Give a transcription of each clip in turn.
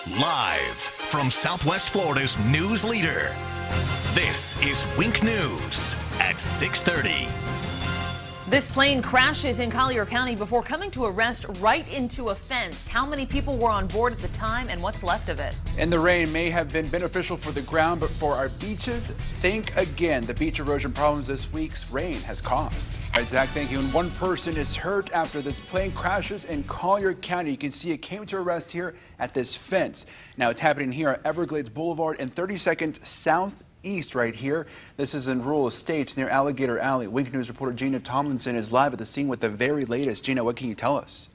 Live from Southwest Florida's news leader, this is Wink News at 6:30. This plane crashes in Collier County before coming to a rest right into a fence. How many people were on board at the time and what's left of it? And the rain may have been beneficial for the ground, but for our beaches, think again. The beach erosion problems this week's rain has caused. All right, Zach, thank you. And one person is hurt after this plane crashes in Collier County. You can see it came to a rest here at this fence. Now it's happening here at Everglades Boulevard and 32nd Southeast right here. This is in Rural Estates near Alligator Alley. Wink News reporter Gina Tomlinson is live at the scene with the very latest. Gina, what can you tell us?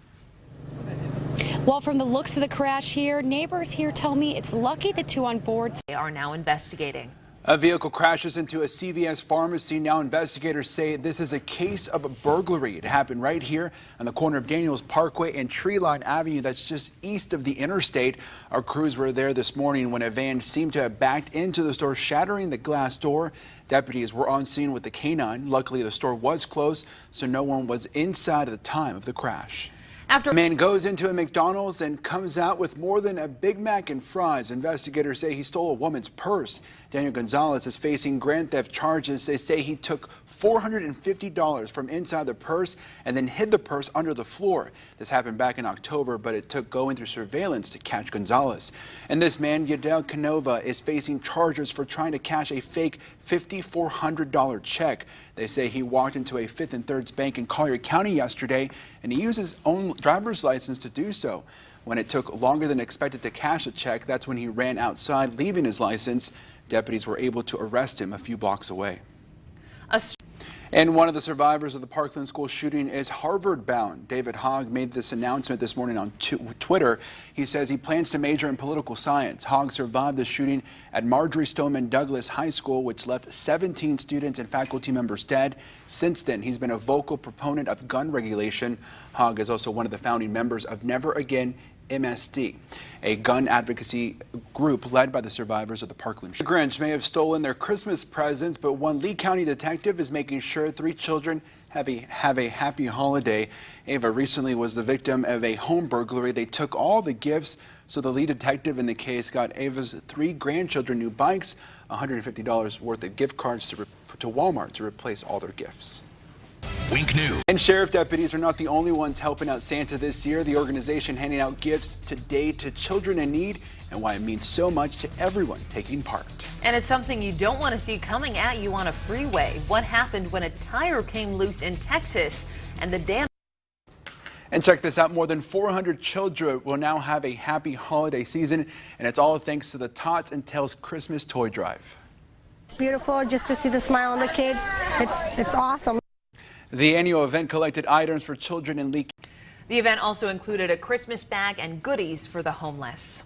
Well, from the looks of the crash here, neighbors here tell me it's lucky the two on board. They are now investigating. A vehicle crashes into a CVS pharmacy. Now investigators say this is a case of a burglary. It happened right here on the corner of Daniels Parkway and Treeline Avenue. That's just east of the interstate. Our crews were there this morning when a van seemed to have backed into the store, shattering the glass door. Deputies were on scene with the canine. Luckily, the store was closed, so no one was inside at the time of the crash. After a man goes into a McDonald's and comes out with more than a Big Mac and fries. Investigators say he stole a woman's purse. Daniel Gonzalez is facing grand theft charges. They say he took $450 from inside the purse and then hid the purse under the floor. This happened back in October, but it took going through surveillance to catch Gonzalez. And this man, Yadel Canova, is facing charges for trying to cash a fake $5,400 check. They say he walked into a Fifth and Thirds bank in Collier County yesterday, and he used his own driver's license to do so. When it took longer than expected to cash a check, that's when he ran outside, leaving his license. Deputies were able to arrest him a few blocks away. And one of the survivors of the Parkland school shooting is Harvard-bound. David Hogg made this announcement this morning on Twitter. He says he plans to major in political science. Hogg survived the shooting at Marjorie Stoneman Douglas High School, which left 17 students and faculty members dead. Since then, he's been a vocal proponent of gun regulation. Hogg is also one of the founding members of Never Again MSD, a gun advocacy group led by the survivors of the Parkland shooting. The Grinch may have stolen their Christmas presents, but one Lee County detective is making sure 3 children have a happy holiday. Ava recently was the victim of a home burglary. They took all the gifts, so the lead detective in the case got Ava's 3 grandchildren new bikes, $150 worth of gift cards to Walmart to replace all their gifts. Wink News. And sheriff deputies are not the only ones helping out Santa this year. The organization handing out gifts today to children in need, and why it means so much to everyone taking part. And it's something you don't want to see coming at you on a freeway. What happened when a tire came loose in Texas and the damage. And check this out, more than 400 children will now have a happy holiday season, and it's all thanks to the Tots and Tails Christmas Toy Drive. It's beautiful just to see the smile on the kids. It's awesome. The annual event collected items for children in Lee. The event also included a Christmas bag and goodies for the homeless.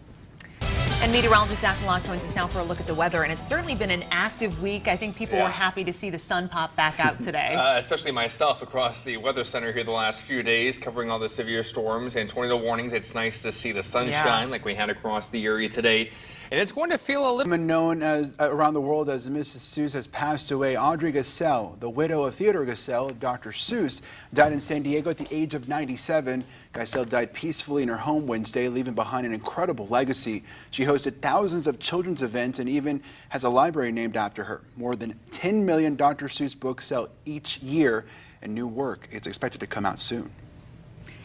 And meteorologist Zach Malak joins us now for a look at the weather, and it's certainly been an active week. I think people were happy to see the sun pop back out today. Especially myself across the weather center here the last few days, covering all the severe storms and tornado warnings. It's nice to see the sunshine like we had across the area today. And it's going to feel a little... Known as around the world as Mrs. Seuss has passed away. Audrey Gassell, the widow of Theodore Gassell, Dr. Seuss, died in San Diego at the age of 97. Gassell died peacefully in her home Wednesday, leaving behind an incredible legacy. She hosted thousands of children's events and even has a library named after her. More than 10 million Dr. Seuss books sell each year, and new work is expected to come out soon.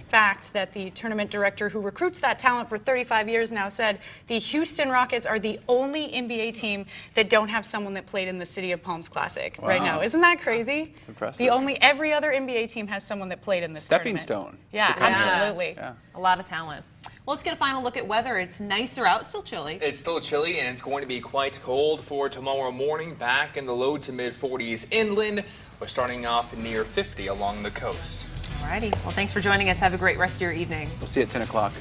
Fact that the tournament director who recruits that talent for 35 years now said the Houston Rockets are the only NBA team that don't have someone that played in the City of Palms Classic right now. Isn't that crazy? It's impressive. Every other NBA team has someone that played in this Stepping tournament. stone. Yeah, absolutely. Yeah. A lot of talent. Well, let's get a final look at weather. It's nicer out, still chilly. It's still chilly, and it's going to be quite cold for tomorrow morning. Back in the low to mid 40s inland. We're starting off near 50 along the coast. Alrighty. Well, thanks for joining us. Have a great rest of your evening. We'll see you at 10 o'clock.